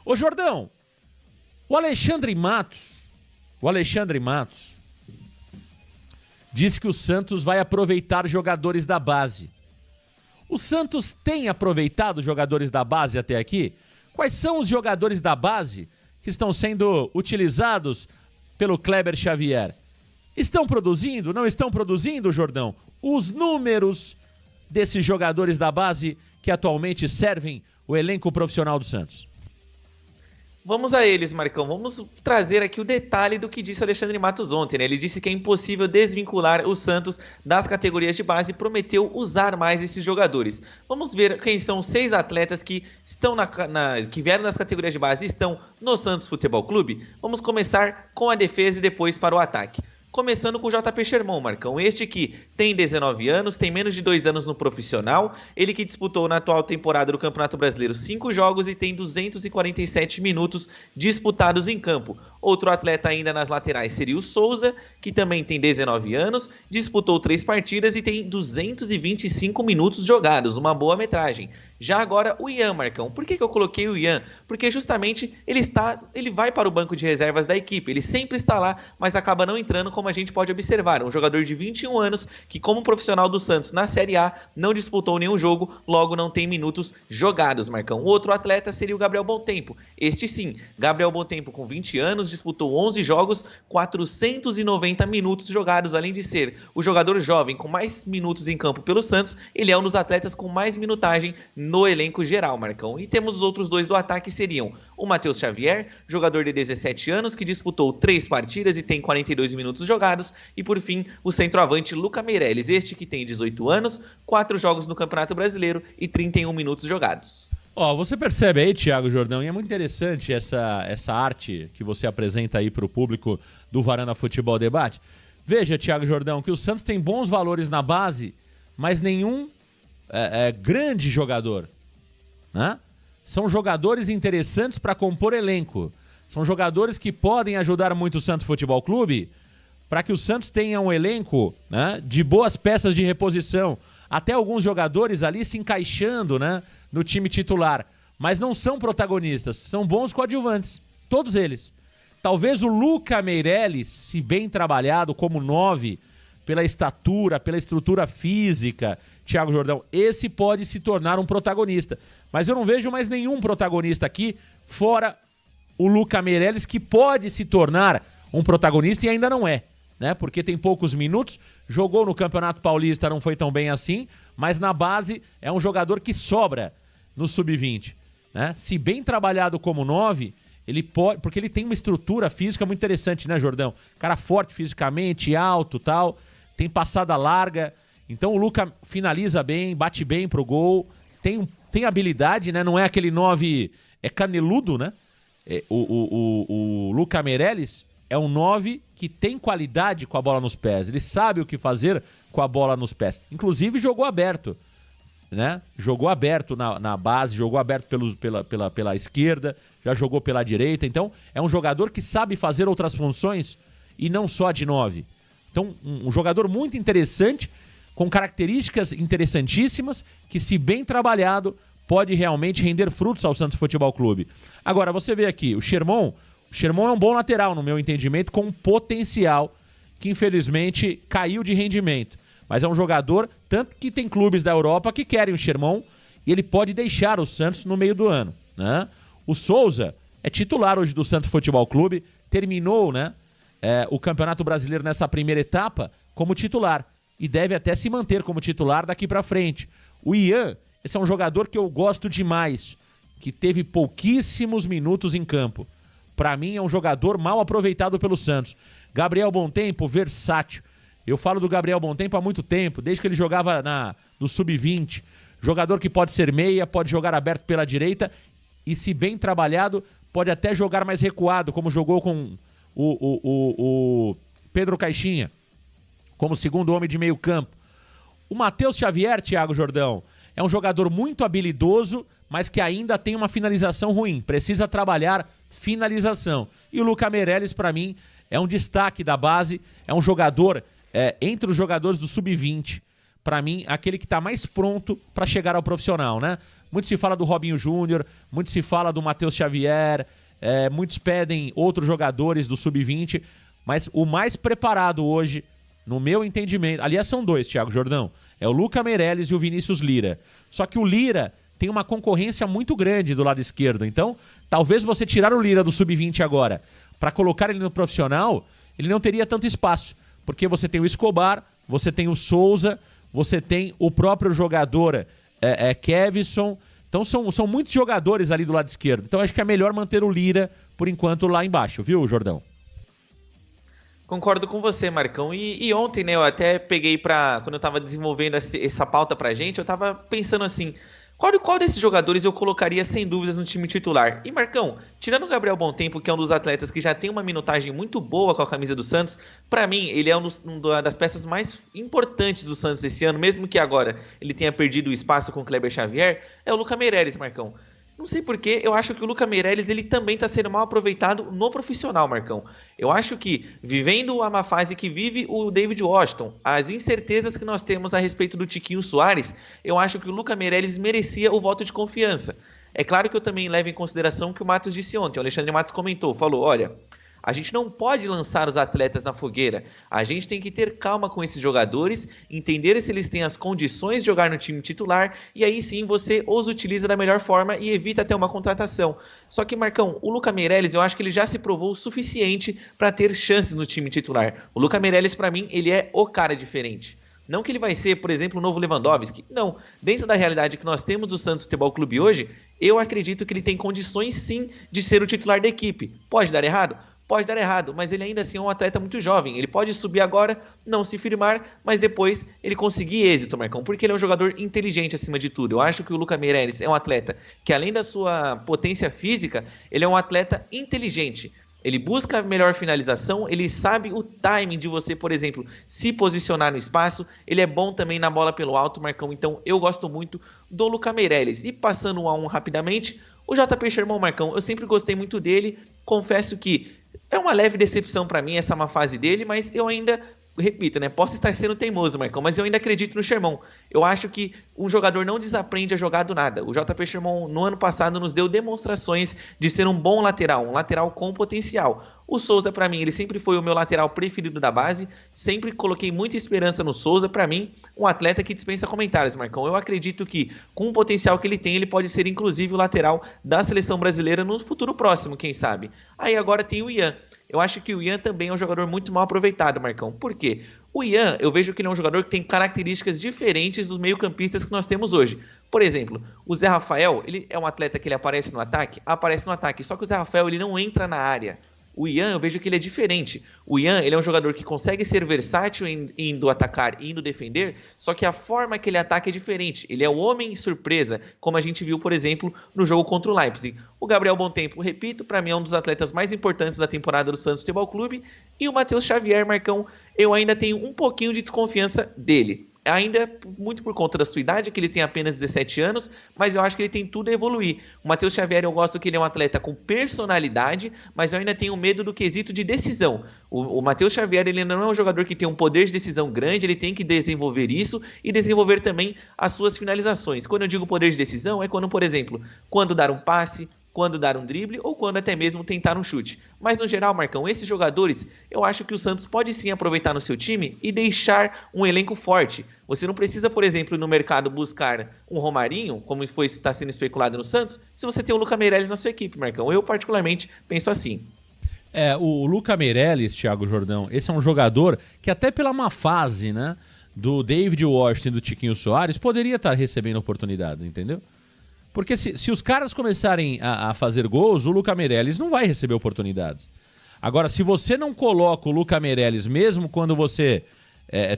Ô, Jordão, o Alexandre Matos disse que o Santos vai aproveitar jogadores da base. O Santos tem aproveitado jogadores da base até aqui? Quais são os jogadores da base que estão sendo utilizados pelo Kleber Xavier? Estão produzindo? Não estão produzindo, Jordão? Os números desses jogadores da base que atualmente servem o elenco profissional do Santos. Vamos a eles, Marcão. Vamos trazer aqui o detalhe do que disse Alexandre Matos ontem, né? Ele disse que é impossível desvincular o Santos das categorias de base e prometeu usar mais esses jogadores. Vamos ver quem são os 6 atletas que estão que vieram das categorias de base e estão no Santos Futebol Clube. Vamos começar com a defesa e depois para o ataque. Começando com o JP Sherman, Marcão. Este que tem 19 anos, tem menos de 2 anos no profissional. Ele que disputou na atual temporada do Campeonato Brasileiro 5 jogos e tem 247 minutos disputados em campo. Outro atleta ainda nas laterais seria o Souza, que também tem 19 anos, disputou 3 partidas e tem 225 minutos jogados, uma boa metragem. Já agora o Ian, Marcão. Por que eu coloquei o Ian? Porque justamente ele vai para o banco de reservas da equipe. Ele sempre está lá, mas acaba não entrando, como a gente pode observar. Um jogador de 21 anos que, como profissional do Santos na Série A, não disputou nenhum jogo, logo não tem minutos jogados, Marcão. Outro atleta seria o Gabriel Bontempo. Este sim, Gabriel Bontempo com 20 anos, disputou 11 jogos, 490 minutos jogados. Além de ser o jogador jovem com mais minutos em campo pelo Santos, ele é um dos atletas com mais minutagem no elenco geral, Marcão. E temos os outros 2 do ataque, seriam o Matheus Xavier, jogador de 17 anos, que disputou 3 partidas e tem 42 minutos jogados. E por fim, o centroavante Luca Meirelles, este que tem 18 anos, 4 jogos no Campeonato Brasileiro e 31 minutos jogados. Você percebe aí, Thiago Jordão, e é muito interessante essa arte que você apresenta aí para o público do Varanda Futebol Debate. Veja, Thiago Jordão, que o Santos tem bons valores na base, mas nenhum grande jogador, né? São jogadores interessantes para compor elenco. São jogadores que podem ajudar muito o Santos Futebol Clube para que o Santos tenha um elenco, né, de boas peças de reposição. Até alguns jogadores ali se encaixando, né, no time titular. Mas não são protagonistas, são bons coadjuvantes. Todos eles. Talvez o Luca Meirelles, se bem trabalhado como 9, pela estatura, pela estrutura física, Thiago Jordão, esse pode se tornar um protagonista. Mas eu não vejo mais nenhum protagonista aqui, fora o Luca Meirelles, que pode se tornar um protagonista e ainda não é, né? Porque tem poucos minutos, jogou no Campeonato Paulista, não foi tão bem assim, mas na base é um jogador que sobra no Sub-20, né? Se bem trabalhado como 9, ele pode, porque ele tem uma estrutura física muito interessante, né, Jordão? Cara forte fisicamente, alto, tal, tem passada larga. Então o Luca finaliza bem, bate bem pro gol, tem habilidade, né? Não é aquele 9 caneludo, né? O Luca Meirelles é um 9 que tem qualidade com a bola nos pés. Ele sabe o que fazer com a bola nos pés. Inclusive jogou aberto, né? Jogou aberto na base, jogou aberto pela esquerda, já jogou pela direita. Então é um jogador que sabe fazer outras funções e não só de 9. Então um jogador muito interessante, com características interessantíssimas, que, se bem trabalhado, pode realmente render frutos ao Santos Futebol Clube. Agora, você vê aqui, o Sherman é um bom lateral, no meu entendimento, com um potencial que, infelizmente, caiu de rendimento. Mas é um jogador, tanto que tem clubes da Europa que querem o Sherman, e ele pode deixar o Santos no meio do ano, né? O Souza é titular hoje do Santos Futebol Clube, terminou, né, o Campeonato Brasileiro nessa primeira etapa como titular. E deve até se manter como titular daqui pra frente. O Ian, esse é um jogador que eu gosto demais, que teve pouquíssimos minutos em campo. Pra mim é um jogador mal aproveitado pelo Santos. Gabriel Bontempo, versátil. Eu falo do Gabriel Bontempo há muito tempo, desde que ele jogava no Sub-20. Jogador que pode ser meia, pode jogar aberto pela direita e, se bem trabalhado, pode até jogar mais recuado, como jogou com o Pedro Caixinha, como segundo homem de meio campo. O Matheus Xavier, Thiago Jordão, é um jogador muito habilidoso, mas que ainda tem uma finalização ruim. Precisa trabalhar finalização. E o Luca Meirelles, para mim, é um destaque da base. É um jogador, entre os jogadores do Sub-20, para mim, aquele que está mais pronto para chegar ao profissional, né? Muito se fala do Robinho Júnior, muito se fala do Matheus Xavier, muitos pedem outros jogadores do Sub-20, mas o mais preparado hoje, no meu entendimento, aliás são dois, Thiago Jordão, é o Luca Meirelles e o Vinícius Lira. Só que o Lira tem uma concorrência muito grande do lado esquerdo, então talvez você tirar o Lira do Sub-20 agora para colocar ele no profissional, ele não teria tanto espaço, porque você tem o Escobar, você tem o Souza, você tem o próprio jogador Kevson. Então são muitos jogadores ali do lado esquerdo. Então acho que é melhor manter o Lira, por enquanto, lá embaixo, viu, Jordão? Concordo com você, Marcão. E ontem, né, eu até peguei quando eu tava desenvolvendo essa pauta pra gente, eu tava pensando assim, qual desses jogadores eu colocaria sem dúvidas no time titular? E Marcão, tirando o Gabriel Bontempo, que é um dos atletas que já tem uma minutagem muito boa com a camisa do Santos, pra mim ele é uma das peças mais importantes do Santos esse ano, mesmo que agora ele tenha perdido o espaço com o Kleber Xavier, é o Luca Meirelles, Marcão. Não sei porquê, eu acho que o Luca Meirelles ele também está sendo mal aproveitado no profissional, Marcão. Eu acho que, vivendo a má fase que vive o David Washington, as incertezas que nós temos a respeito do Tiquinho Soares, eu acho que o Luca Meirelles merecia o voto de confiança. É claro que eu também levo em consideração o que o Matos disse ontem. O Alexandre Matos falou, olha, a gente não pode lançar os atletas na fogueira. A gente tem que ter calma com esses jogadores, entender se eles têm as condições de jogar no time titular, e aí sim você os utiliza da melhor forma e evita até uma contratação. Só que, Marcão, o Luca Meirelles, eu acho que ele já se provou o suficiente para ter chances no time titular. O Luca Meirelles, para mim, ele é o cara diferente. Não que ele vai ser, por exemplo, o novo Lewandowski. Não. Dentro da realidade que nós temos do Santos Futebol Clube hoje, eu acredito que ele tem condições sim de ser o titular da equipe. Pode dar errado? Pode dar errado, mas ele ainda assim é um atleta muito jovem. Ele pode subir agora, não se firmar, mas depois ele conseguir êxito, Marcão, porque ele é um jogador inteligente acima de tudo. Eu acho que o Luca Meirelles é um atleta que, além da sua potência física, ele é um atleta inteligente. Ele busca a melhor finalização, ele sabe o timing de você, por exemplo, se posicionar no espaço. Ele é bom também na bola pelo alto, Marcão. Então eu gosto muito do Luca Meirelles. E passando 1 a 1 rapidamente, o JP Sherman, Marcão, eu sempre gostei muito dele. Confesso que é uma leve decepção para mim essa má fase dele, mas eu ainda, repito, né? Posso estar sendo teimoso, Marcão, mas eu ainda acredito no Sherman. Eu acho que um jogador não desaprende a jogar do nada. O JP Sherman, no ano passado, nos deu demonstrações de ser um bom lateral, um lateral com potencial. O Souza, para mim, ele sempre foi o meu lateral preferido da base. Sempre coloquei muita esperança no Souza. Para mim, um atleta que dispensa comentários, Marcão. Eu acredito que, com o potencial que ele tem, ele pode ser, inclusive, o lateral da seleção brasileira no futuro próximo, quem sabe. Aí agora tem o Ian. Eu acho que o Ian também é um jogador muito mal aproveitado, Marcão. Por quê? O Ian, eu vejo que ele é um jogador que tem características diferentes dos meio-campistas que nós temos hoje. Por exemplo, o Zé Rafael, ele é um atleta que ele aparece no ataque, só que o Zé Rafael ele não entra na área. O Ian, eu vejo que ele é diferente. O Ian, ele é um jogador que consegue ser versátil indo atacar e indo defender, só que a forma que ele ataca é diferente. Ele é o homem surpresa, como a gente viu, por exemplo, no jogo contra o Leipzig. O Gabriel Bontempo, repito, para mim é um dos atletas mais importantes da temporada do Santos Futebol Clube. E o Matheus Xavier, Marcão, eu ainda tenho um pouquinho de desconfiança dele. Ainda muito por conta da sua idade, que ele tem apenas 17 anos, mas eu acho que ele tem tudo a evoluir. O Matheus Xavier, eu gosto que ele é um atleta com personalidade, mas eu ainda tenho medo do quesito de decisão. O Matheus Xavier, ele não é um jogador que tem um poder de decisão grande, ele tem que desenvolver isso e desenvolver também as suas finalizações. Quando eu digo poder de decisão, é quando, por exemplo, quando dar um passe, quando dar um drible ou quando até mesmo tentar um chute. Mas no geral, Marcão, esses jogadores, eu acho que o Santos pode sim aproveitar no seu time e deixar um elenco forte. Você não precisa, por exemplo, no mercado buscar um Romarinho, como está sendo especulado no Santos, se você tem o Luca Meirelles na sua equipe, Marcão. Eu particularmente penso assim. O Luca Meirelles, Thiago Jordão, esse é um jogador que até pela má fase, né, do David Washington e do Tiquinho Soares, poderia estar recebendo oportunidades, entendeu? Porque se os caras começarem a fazer gols, o Luca Meirelles não vai receber oportunidades. Agora, se você não coloca o Luca Meirelles, mesmo quando você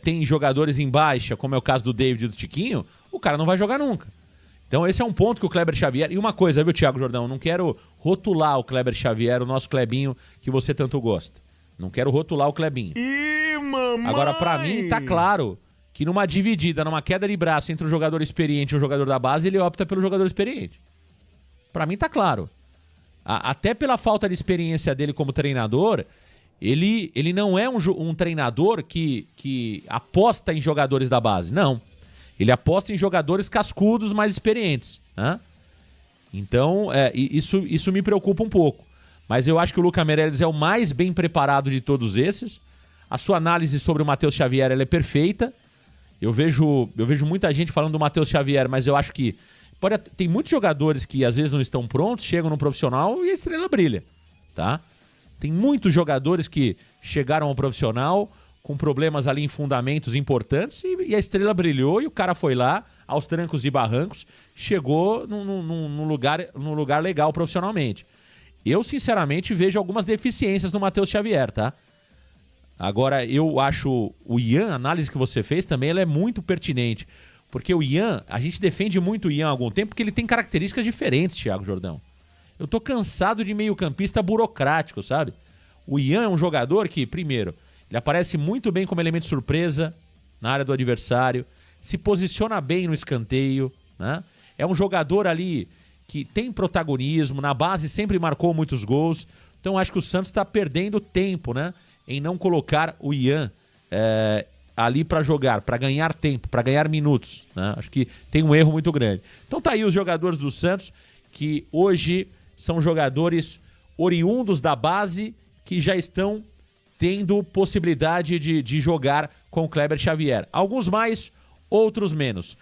tem jogadores em baixa, como é o caso do David e do Tiquinho, o cara não vai jogar nunca. Então esse é um ponto que o Kleber Xavier... E uma coisa, viu, Thiago Jordão? Não quero rotular o Kleber Xavier, o nosso Clebinho, que você tanto gosta. Não quero rotular o Clebinho. Ih, mamãe! Agora, pra mim, tá claro que numa dividida, numa queda de braço entre o jogador experiente e o jogador da base, ele opta pelo jogador experiente. Pra mim tá claro. Até pela falta de experiência dele como treinador, ele não é um treinador que aposta em jogadores da base. Não. Ele aposta em jogadores cascudos mais experientes. né? Então, isso me preocupa um pouco. Mas eu acho que o Lucas Meirelles é o mais bem preparado de todos esses. A sua análise sobre o Matheus Xavier ela é perfeita. Eu vejo muita gente falando do Matheus Xavier, mas eu acho que tem muitos jogadores que às vezes não estão prontos, chegam no profissional e a estrela brilha, tá? Tem muitos jogadores que chegaram ao profissional com problemas ali em fundamentos importantes e a estrela brilhou e o cara foi lá, aos trancos e barrancos, chegou num lugar legal profissionalmente. Eu, sinceramente, vejo algumas deficiências no Matheus Xavier, tá? Agora, eu acho o Ian, a análise que você fez também, ela é muito pertinente. Porque o Ian, a gente defende muito o Ian há algum tempo porque ele tem características diferentes, Thiago Jordão. Eu tô cansado de meio-campista burocrático, sabe? O Ian é um jogador que, primeiro, ele aparece muito bem como elemento surpresa na área do adversário, se posiciona bem no escanteio, né? É um jogador ali que tem protagonismo, na base sempre marcou muitos gols. Então acho que o Santos está perdendo tempo, né, em não colocar o Ian ali para jogar, para ganhar tempo, para ganhar minutos, né? Acho que tem um erro muito grande. Então tá aí os jogadores do Santos, que hoje são jogadores oriundos da base, que já estão tendo possibilidade de jogar com o Kleber Xavier. Alguns mais, outros menos.